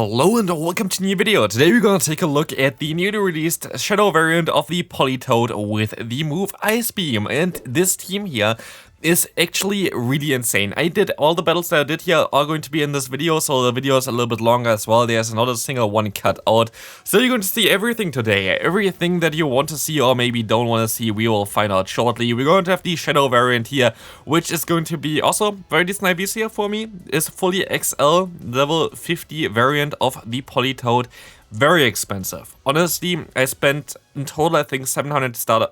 Hello and welcome to a new video. Today we're gonna take a look at the newly released Shadow variant of the Politoed with the move Ice Beam, and this team here is actually really insane. I did all the battles that I did here are going to be in this video, so the video is a little bit longer as well. There's not a single one cut out, so you're going to see everything today. Everything that you want to see or maybe don't want to see, we will find out shortly. We're going to have the Shadow variant here, which is going to be also very decent IVs here for me. Is fully XL level 50 variant of the Politoed. Very expensive. Honestly, I spent in total, I think, 700 stars,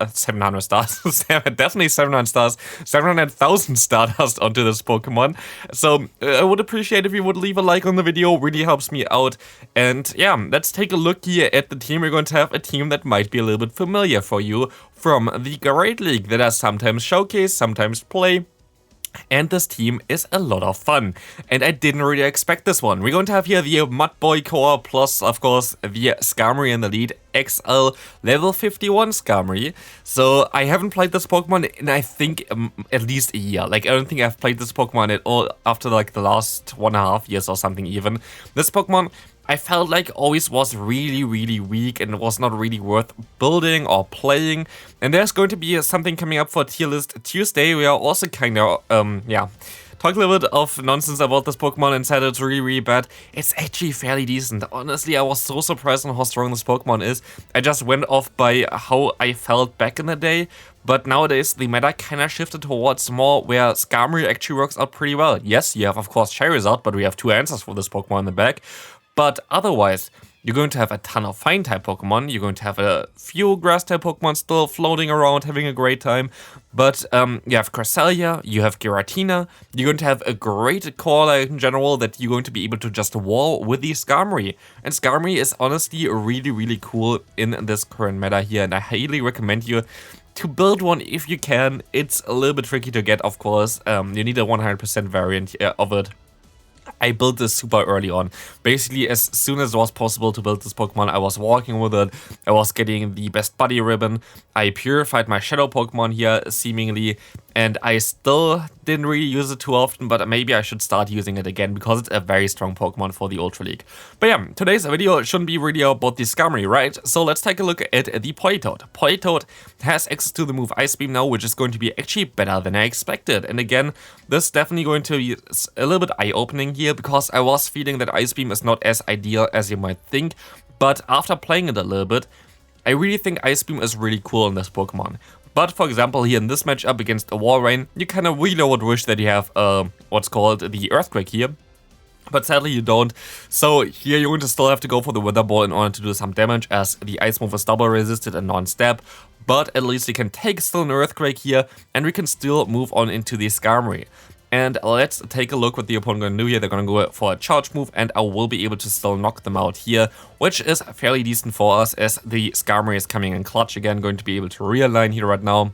definitely 700 stars, 700,000 Stardust onto this Pokemon. So I would appreciate if you would leave a like on the video, really helps me out. And yeah, let's take a look here at the team. We're going to have a team that might be a little bit familiar for you from the Great League that I sometimes showcase, sometimes play. And this team is a lot of fun, and I didn't really expect this one. We're going to have here the Mudboy core plus, of course, the Skarmory in the lead, XL level 51 Skarmory. So I haven't played this Pokemon in, I think, at least a year. Like, I don't think I've played this Pokemon at all after like the last 1.5 years or something even. This Pokemon, I felt like always was really weak and was not really worth building or playing. And there's going to be something coming up for Tier List Tuesday. We are also kind of, talk a little bit of nonsense about this Pokemon and said it's really bad. It's actually fairly decent. Honestly, I was so surprised on how strong this Pokemon is. I just went off by how I felt back in the day. But nowadays, the meta kind of shifted towards more where Skarmory actually works out pretty well. Yes, you have, of course, Charizard, but we have 2 answers for this Pokemon in the back. But otherwise, you're going to have a ton of Fine-type Pokemon, you're going to have a few Grass-type Pokemon still floating around, having a great time. But you have Cresselia, you have Giratina, you're going to have a great core in general that you're going to be able to just wall with the Skarmory. And Skarmory is honestly really cool in this current meta here, and I highly recommend you to build one if you can. It's a little bit tricky to get, of course. You need a 100% variant of it. I built this super early on. Basically, as soon as it was possible to build this Pokemon, I was walking with it. I was getting the best buddy ribbon. I purified my Shadow Pokemon here, seemingly. And I still didn't really use it too often, but maybe I should start using it again because it's a very strong Pokemon for the Ultra League. But yeah, today's video shouldn't be really about the Skarmory, right? So let's take a look at the Politoed. Politoed has access to the move Ice Beam now, which is going to be actually better than I expected. And again, this is definitely going to be a little bit eye-opening here because I was feeling that Ice Beam is not as ideal as you might think. But after playing it a little bit, I really think Ice Beam is really cool in this Pokemon. But for example, here in this matchup against a Walrein, you kind of really would wish that you have what's called the Earthquake here. But sadly you don't. So here you're going to still have to go for the Wither Ball in order to do some damage, as the Ice move is double resisted and non-stab. But at least you can take still an Earthquake here, and we can still move on into the Skarmory. And let's take a look what the opponent going to do here. They're going to go for a charge move, and I will be able to still knock them out here, which is fairly decent for us, as the Skarmory is coming in clutch again, going to be able to realign here right now,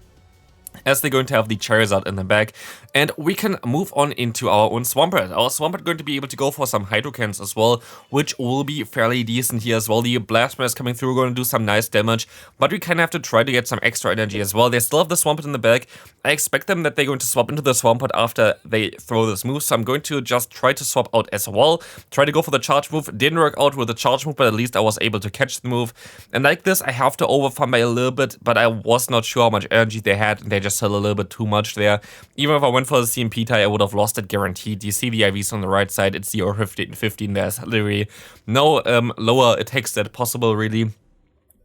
as they're going to have the Charizard in the back. And we can move on into our own Swampert. Our Swampert going to be able to go for some Hydrocans as well, which will be fairly decent here as well. The Blast is coming through, going to do some nice damage, but we kind of have to try to get some extra energy as well. They still have the Swampert in the back. I expect them that they're going to swap into the Swampert after they throw this move, so I'm going to just try to swap out as well. Try to go for the charge move. Didn't work out with the charge move, but at least I was able to catch the move. And like this, I have to overfarm by a little bit, but I was not sure how much energy they had, and they just had a little bit too much there. Even if I went for the CMP tie, I would have lost it guaranteed. You see the IVs on the right side, it's 0, 15. There's literally no lower attack stat possible, really.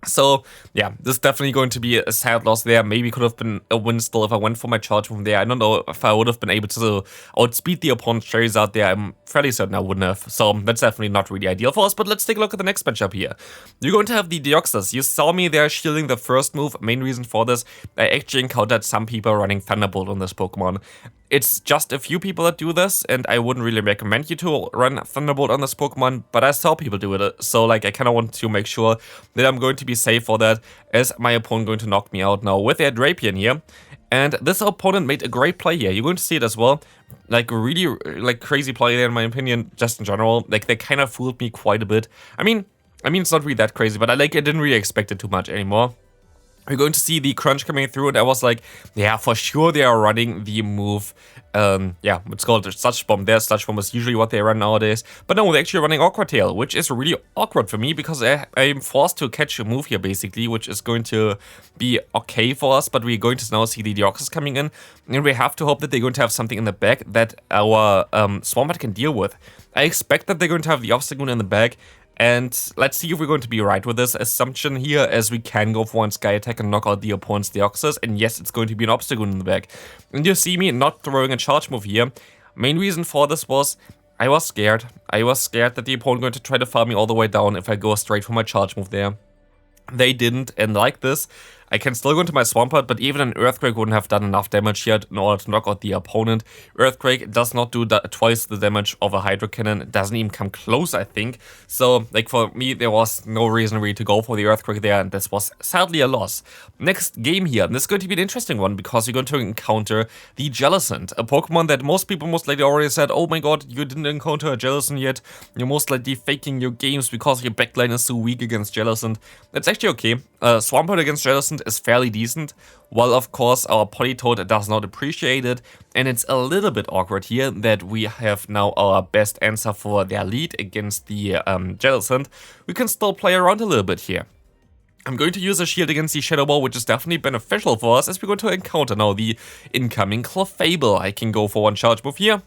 So yeah, this is definitely going to be a sad loss there. Maybe could have been a win still if I went for my charge move there. I don't know if I would have been able to outspeed the opponent's Charizard there. I'm fairly certain I wouldn't have. So that's definitely not really ideal for us. But let's take a look at the next matchup here. You're going to have the Deoxys. You saw me there shielding the first move. Main reason for this, I actually encountered some people running Thunderbolt on this Pokemon. It's just a few people that do this, and I wouldn't really recommend you to run Thunderbolt on this Pokemon, but I saw people do it, so like I kind of want to make sure that I'm going to be safe for that, as my opponent going to knock me out now with their Drapion here. And this opponent made a great play here. You're going to see it as well. Like really like crazy play there in my opinion, just in general. Like they kind of fooled me quite a bit. I mean it's not really that crazy, but I didn't really expect it too much anymore. we're going to see the crunch coming through, and I was like, yeah, for sure they are running the move. Yeah, it's called a Sludge Bomb. Their Sludge Bomb is usually what they run nowadays. But no, they're actually running Awkward Tail, which is really awkward for me because I'm forced to catch a move here, basically, which is going to be okay for us. But we're going to now see the Deoxys coming in, and we have to hope that they're going to have something in the back that our Swampert can deal with. I expect that they're going to have the Obstagoon in the back. And let's see if we're going to be right with this assumption here, as we can go for one Sky Attack and knock out the opponent's Deoxys. And yes, it's going to be an Obstagoon in the back. And you see me not throwing a charge move here. Main reason for this was I was scared. I was scared that the opponent going to try to farm me all the way down if I go straight for my charge move there. They didn't, and like this, I can still go into my Swampert, but even an Earthquake wouldn't have done enough damage yet in order to knock out the opponent. Earthquake does not do twice the damage of a Hydro Cannon. It doesn't even come close, I think. So, like, for me, there was no reason really to go for the Earthquake there, and this was sadly a loss. Next game here, and this is going to be an interesting one, because you're going to encounter the Jellicent, a Pokemon that most people most likely already said, oh my god, you didn't encounter a Jellicent yet. You're most likely faking your games because your backline is so weak against Jellicent. That's actually okay. Swampert against Stardust is fairly decent, while of course our Politoed does not appreciate it, and it's a little bit awkward here that we have now our best answer for their lead against the Jellicent. We can still play around a little bit here. I'm going to use a shield against the Shadow Ball, which is definitely beneficial for us, as we're going to encounter now the incoming Clefable. I can go for one charge move here.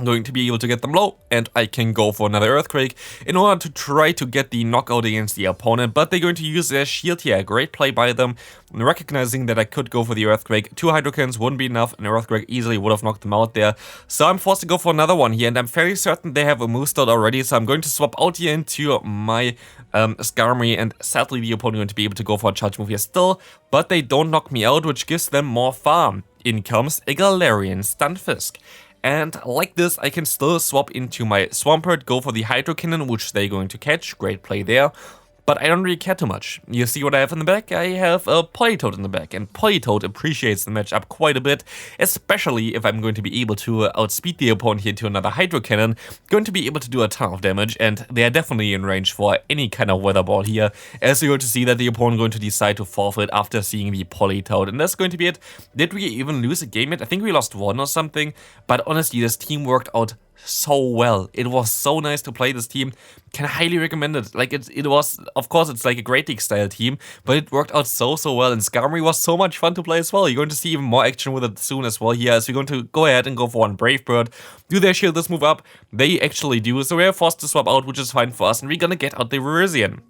I'm going to be able to get them low, and I can go for another Earthquake in order to try to get the knockout against the opponent, but they're going to use their shield here. Great play by them, recognizing that I could go for the Earthquake. 2 Hydrocans wouldn't be enough, an Earthquake easily would have knocked them out there. So I'm forced to go for another one here, and I'm fairly certain they have a move start already, so I'm going to swap out here into my Skarmory, and sadly the opponent going to be able to go for a charge move here still, but they don't knock me out, which gives them more farm. In comes a Galarian Stunfisk. And like this, I can still swap into my Swampert, go for the Hydro Cannon, which they're going to catch. Great play there. But I don't really care too much. You see what I have in the back? I have a Politoed in the back, and Politoed appreciates the matchup quite a bit, especially if I'm going to be able to outspeed the opponent here to another Hydro Cannon, going to be able to do a ton of damage, and they are definitely in range for any kind of Weather Ball here, as you're going to see that the opponent going to decide to forfeit after seeing the Politoed, and that's going to be it. Did we even lose a game yet? I think we lost one or something, but honestly, this team worked out so well. It was so nice to play this team. Can highly recommend it. Like it was, of course, it's like a Great League style team, but it worked out so well. And Skarmory was so much fun to play as well. You're going to see even more action with it soon as well here, as we're going to go ahead and go for one Brave Bird. Do their shield this move up? They actually do, so we're forced to swap out, which is fine for us, and we're gonna get out the Virizion.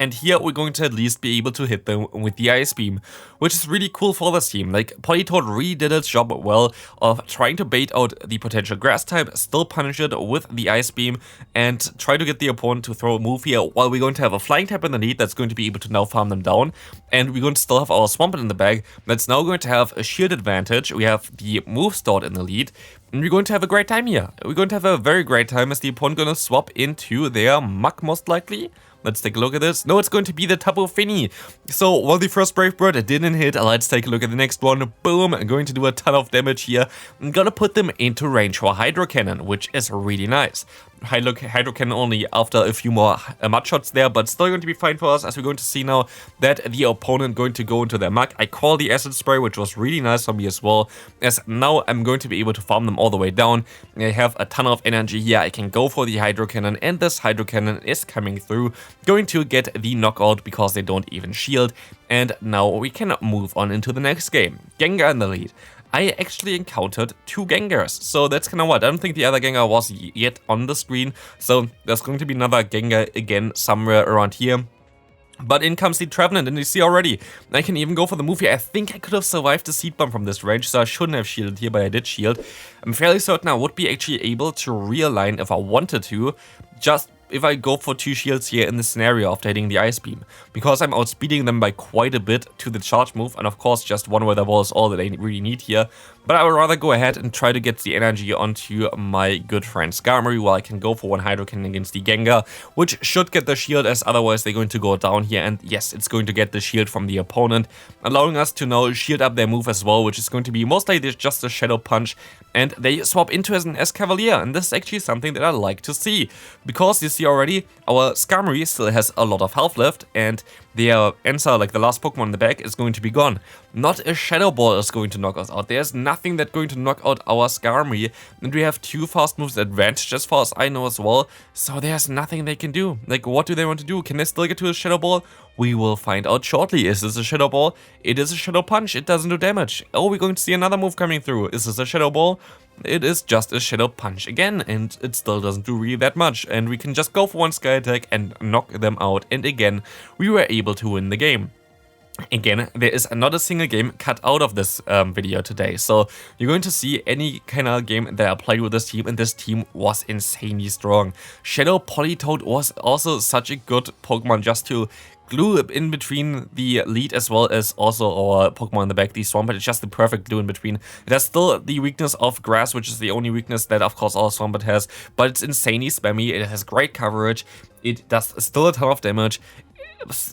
And here we're going to at least be able to hit them with the Ice Beam, which is really cool for this team. Like, Politoed really did its job well of trying to bait out the potential Grass type, still punish it with the Ice Beam, and try to get the opponent to throw a move here, while we're going to have a Flying type in the lead that's going to be able to now farm them down. And we're going to still have our Swampert in the bag that's now going to have a shield advantage. We have the move stored in the lead. And we're going to have a great time here. We're going to have a very great time, as the opponent going to swap into their Muck most likely. Let's take a look at this. No, it's going to be the Tapu Fini. So, while the first Brave Bird didn't hit, let's take a look at the next one. Boom, I'm going to do a ton of damage here. I'm gonna put them into range for Hydro Cannon, which is really nice. Hydro Cannon only after a few more mud shots there, but still going to be fine for us, as we're going to see now that the opponent going to go into their Muck. I call the Acid Spray, which was really nice for me as well, as now I'm going to be able to farm them all the way down. I have a ton of energy here. I can go for the Hydro Cannon, and this Hydro Cannon is coming through, going to get the knockout because they don't even shield. And now we can move on into the next game. Gengar in the lead. I actually encountered 2 Gengars, so that's kind of what. I don't think the other Gengar was yet on the screen, so there's going to be another Gengar again somewhere around here. But in comes the Trevenant, and you see already, I can even go for the move here. I think I could have survived the Seed Bomb from this range, so I shouldn't have shielded here, but I did shield. I'm fairly certain I would be actually able to realign if I wanted to, just if I go for 2 shields here in the scenario after hitting the Ice Beam, because I'm outspeeding them by quite a bit to the charge move, and of course just one Weather Ball is all that I really need here. but I would rather go ahead and try to get the energy onto my good friend Skarmory, while I can go for one Hydro Cannon against the Gengar, which should get the shield, as otherwise they're going to go down here, and yes, it's going to get the shield from the opponent, allowing us to now shield up their move as well, which is going to be most likely just a Shadow Punch, and they swap into as an Escavalier, and this is actually something that I like to see, because you see already, our Skarmory still has a lot of health left, and their answer, like the last Pokemon in the back, is going to be gone. Not a Shadow Ball is going to knock us out. There's nothing that's going to knock out our Skarmory, and we have 2 fast moves advantage as far as I know as well, so there's nothing they can do. Like, what do they want to do? Can they still get to a Shadow Ball? We will find out shortly. Is this a Shadow Ball? It is a Shadow Punch. It doesn't do damage. Oh, we're going to see another move coming through. Is this a Shadow Ball? It is just a Shadow Punch again, and it still doesn't do really that much, and we can just go for one Sky Attack and knock them out, and again, we were able to win the game. Again, there is not a single game cut out of this video today, so you're going to see any kind of game that I played with this team, and this team was insanely strong. Shadow Politoed was also such a good Pokemon just to glue in between the lead, as well as also our Pokemon in the back, the Swampert. It's just the perfect glue in between. It has still the weakness of Grass, which is the only weakness that of course our Swampert has, but it's insanely spammy, it has great coverage, it does still a ton of damage.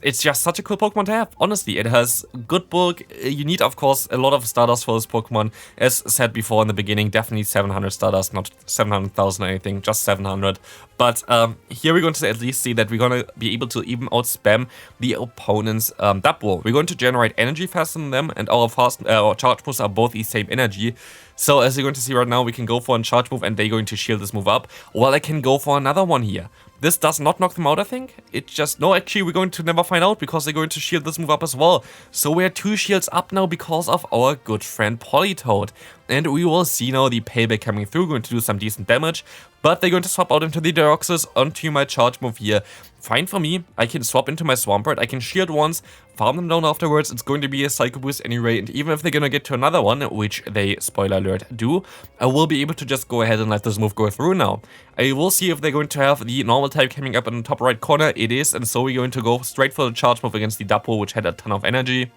It's just such a cool Pokemon to have, honestly. It has good bulk. You need, of course, a lot of Stardust for this Pokemon. As said before in the beginning, definitely 700 Stardust, not 700,000 or anything, just 700. But here we're going to at least see that we're going to be able to even outspam the opponent's Dapple. We're going to generate energy faster than them, and our charge moves are both the same energy. So as you're going to see right now, we can go for a charge move and they're going to shield this move up, while I can go for another one here. This does not knock them out, I think. It just, no, actually we're going to never find out, because they're going to shield this move up as well. So we're 2 shields up now because of our good friend Politoed. And we will see now the payback coming through, going to do some decent damage. But they're going to swap out into the Deoxys onto my charge move here. Fine for me, I can swap into my Swampert, I can shield once, farm them down afterwards, it's going to be a Psycho Boost anyway, and even if they're gonna get to another one, which they, spoiler alert, do, I will be able to just go ahead and let this move go through now. I will see if they're going to have the normal type coming up in the top right corner. It is, and so we're going to go straight for the charge move against the Dapple, which had a ton of energy,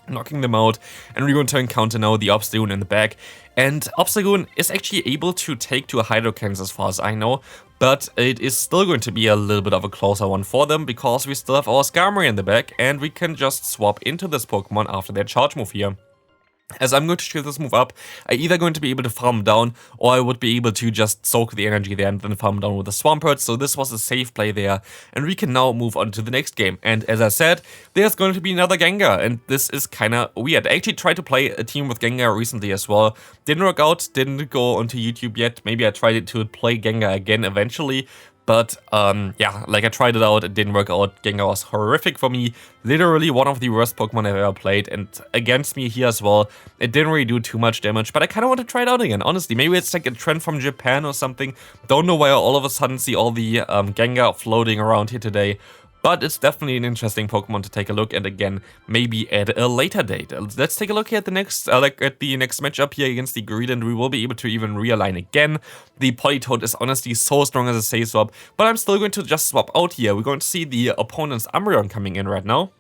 knocking them out, and we're going to encounter now the Obstagoon in the back. And Obstagoon is actually able to take to a Hydro Cannon as far as I know, but it is still going to be a little bit of a closer one for them, because we still have our Skarmory in the back, and we can just swap into this Pokemon after their charge move here. As I'm going to shield this move up, I'm either going to be able to farm down, or I would be able to just soak the energy there and then farm down with the Swampert, so this was a safe play there, and we can now move on to the next game. And as I said, there's going to be another Gengar, and this is kinda weird. I actually tried to play a team with Gengar recently as well. Didn't work out, didn't go onto YouTube yet. Maybe I tried to play Gengar again eventually. But, yeah, like I tried it out, it didn't work out. Gengar was horrific for me. Literally one of the worst Pokemon I've ever played. And against me here as well, it didn't really do too much damage. But I kind of want to try it out again, honestly. Maybe it's like a trend from Japan or something. Don't know why I all of a sudden see all the Gengar floating around here today. But it's definitely an interesting Pokemon to take a look at again, maybe at a later date. Let's take a look here at the next matchup here against the Greed, and we will be able to even realign again. The Politoed is honestly so strong as a safe swap, but I'm still going to just swap out here. We're going to see the opponent's Umbreon coming in right now.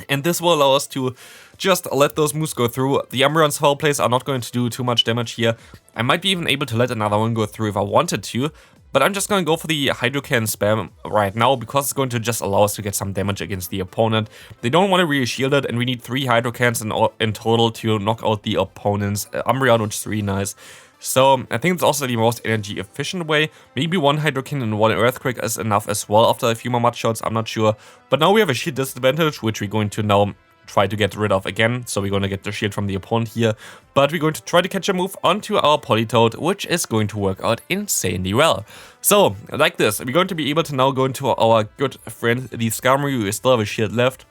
And this will allow us to just let those moves go through. The Umbreon's Foul Plays are not going to do too much damage here. I might be even able to let another one go through if I wanted to. But I'm just going to go for the Hydro Cannon spam right now, because it's going to just allow us to get some damage against the opponent. They don't want to really shield it, and we need 3 Hydro Cannons in total to knock out the opponent's Umbreon, which is really nice. So I think it's also the most energy efficient way. Maybe 1 Hydro Cannon and 1 Earthquake is enough as well after a few more mud shots, I'm not sure. But now we have a shield disadvantage, which we're going to now try to get rid of again. So we're going to get the shield from the opponent here. But we're going to try to catch a move onto our Politoed, which is going to work out insanely well. So, like this, we're going to be able to now go into our good friend, the Skarmory. We still have a shield left.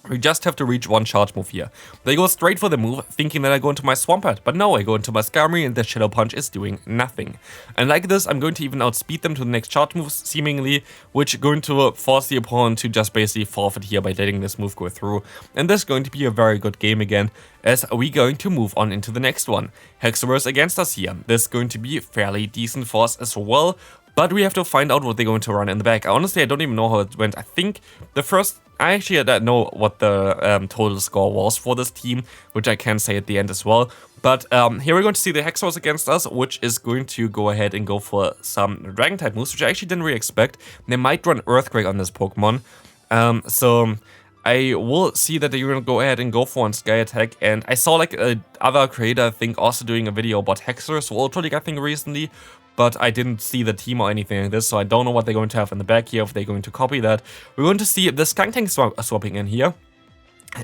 We just have to reach 1 charge move here. They go straight for the move, thinking that I go into my Swampert, but no, I go into my Skarmory and the Shadow Punch is doing nothing. And like this, I'm going to even outspeed them to the next charge move, seemingly, which is going to force the opponent to just basically forfeit here by letting this move go through. And this is going to be a very good game again, as we're going to move on into the next one. Hexaverse against us here. This is going to be fairly decent for us as well, but we have to find out what they're going to run in the back. Honestly, I don't even know how it went. I think the first... I actually don't know what the total score was for this team, which I can say at the end as well. But here we're going to see the Hexorus against us, which is going to go ahead and go for some Dragon-type moves, which I actually didn't really expect. They might run Earthquake on this Pokemon. So I will see that they're going to go ahead and go for a Sky Attack. And I saw like other creator, I think, also doing a video about Hexorus or Ultra League, I think, recently. But I didn't see the team or anything like this, so I don't know what they're going to have in the back here, if they're going to copy that. We're going to see the Skuntank swapping in here.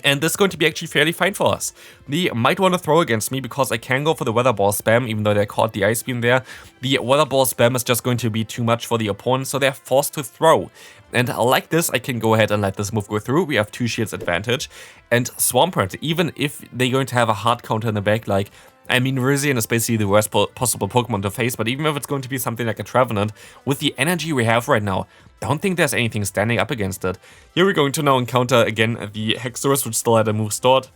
And this is going to be actually fairly fine for us. They might want to throw against me because I can go for the Weather Ball spam, even though they caught the Ice Beam there. The Weather Ball spam is just going to be too much for the opponent, so they're forced to throw. And like this, I can go ahead and let this move go through. We have 2 shields advantage. And Swampert, even if they're going to have a hard counter in the back, like, I mean, MEWeedle is basically the worst possible Pokemon to face, but even if it's going to be something like a Trevenant, with the energy we have right now, don't think there's anything standing up against it. Here we're going to now encounter again the Hexorus, which still had a move stored.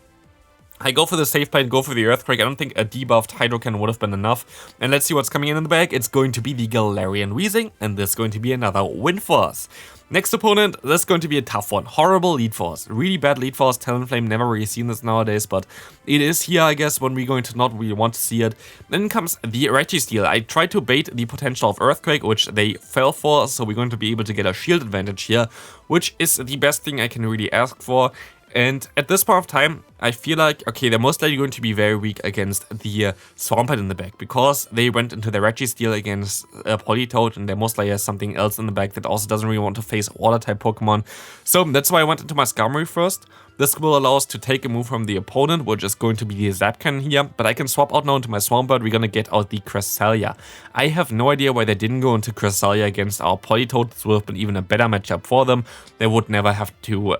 I go for the safe play and go for the Earthquake. I don't think a debuffed Hydro Cannon would have been enough. And let's see what's coming in the bag. It's going to be the Galarian Weezing, and this is going to be another win for us. Next opponent, this is going to be a tough one. Horrible lead force. Really bad lead force. Talonflame, never really seen this nowadays, but it is here, I guess, when we're going to not really want to see it. Then comes the Registeel. I tried to bait the potential of Earthquake, which they fell for, so we're going to be able to get a shield advantage here, which is the best thing I can really ask for. And at this point of time, I feel like, okay, they're most likely going to be very weak against the Swampert in the back, because they went into the Registeel against Politoed, and they most likely has something else in the back that also doesn't really want to face Water-type Pokemon. So that's why I went into my Skarmory first. This will allow us to take a move from the opponent, which is going to be the Zap Cannon here, but I can swap out now into my Swampert. We're gonna get out the Cresselia. I have no idea why they didn't go into Cresselia against our Politoed. This would have been even a better matchup for them. They would never have to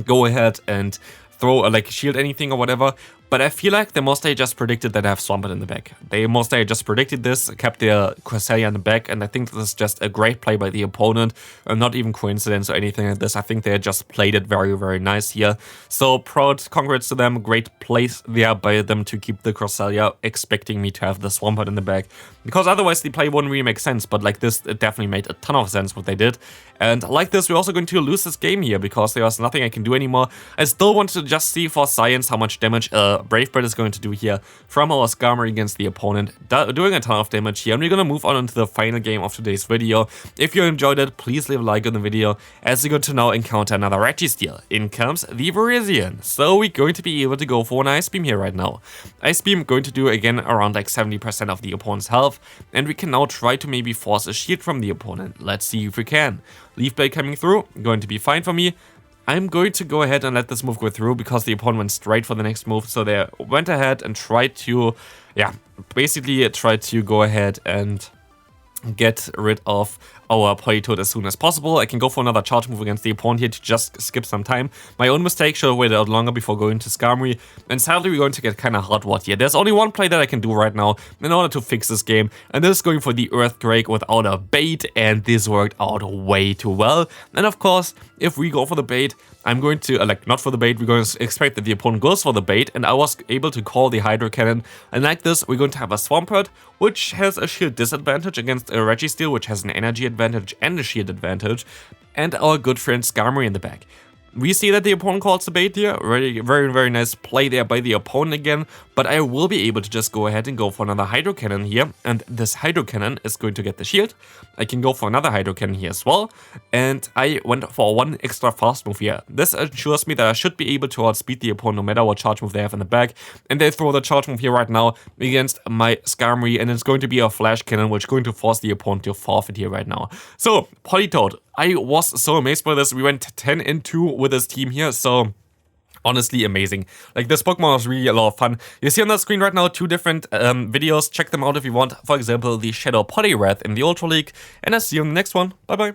go ahead and throw like shield anything or whatever. But I feel like they mostly just predicted that I have Swampert in the back. They mostly just predicted this, kept their Cresselia in the back, and I think this is just a great play by the opponent, and not even coincidence or anything like this. I think they just played it very, very nice here. So proud, congrats to them, great place there by them to keep the Cresselia, expecting me to have the Swampert in the back. Because otherwise the play wouldn't really make sense, but like this, it definitely made a ton of sense what they did. And like this, we're also going to lose this game here, because there's nothing I can do anymore. I still want to just see for science how much damage Brave Bird is going to do here from our Skarmory against the opponent, doing a ton of damage here. And we're gonna move on into the final game of today's video. If you enjoyed it, please leave a like on the video, as we're going to now encounter another Registeel. In comes the Virizion. So we're going to be able to go for an Ice Beam here right now. Ice Beam going to do again around like 70% of the opponent's health, and we can now try to maybe force a shield from the opponent. Let's see if we can. Leaf Blade coming through, going to be fine for me. I'm going to go ahead and let this move go through, because the opponent went straight for the next move. So they went ahead and tried to, basically tried to go ahead and get rid of our Politoed as soon as possible. I can go for another charge move against the opponent here to just skip some time. My own mistake, should have waited out longer before going to Skarmory. And sadly, we're going to get kind of hard-watt here. There's only one play that I can do right now in order to fix this game, and this is going for the Earthquake without a bait, and this worked out way too well. And of course, if we go for the bait, I'm going to, not for the bait, we're going to expect that the opponent goes for the bait, and I was able to call the Hydro Cannon. And like this, we're going to have a Swampert, which has a shield disadvantage against a Registeel, which has an energy advantage and a shield advantage, and our good friend Skarmory in the back. We see that the opponent calls the bait here. Very, very, very nice play there by the opponent again. But I will be able to just go ahead and go for another Hydro Cannon here. And this Hydro Cannon is going to get the shield. I can go for another Hydro Cannon here as well. And I went for one extra fast move here. This ensures me that I should be able to outspeed the opponent no matter what charge move they have in the back. And they throw the charge move here right now against my Skarmory. And it's going to be a Flash Cannon, which is going to force the opponent to forfeit here right now. So, Politoed. I was so amazed by this. We went 10-2 with this team here, so honestly amazing. Like, this Pokemon was really a lot of fun. You see on the screen right now 2 different videos. Check them out if you want. For example, the Shadow Poliwrath in the Ultra League. And I'll see you in the next one. Bye bye.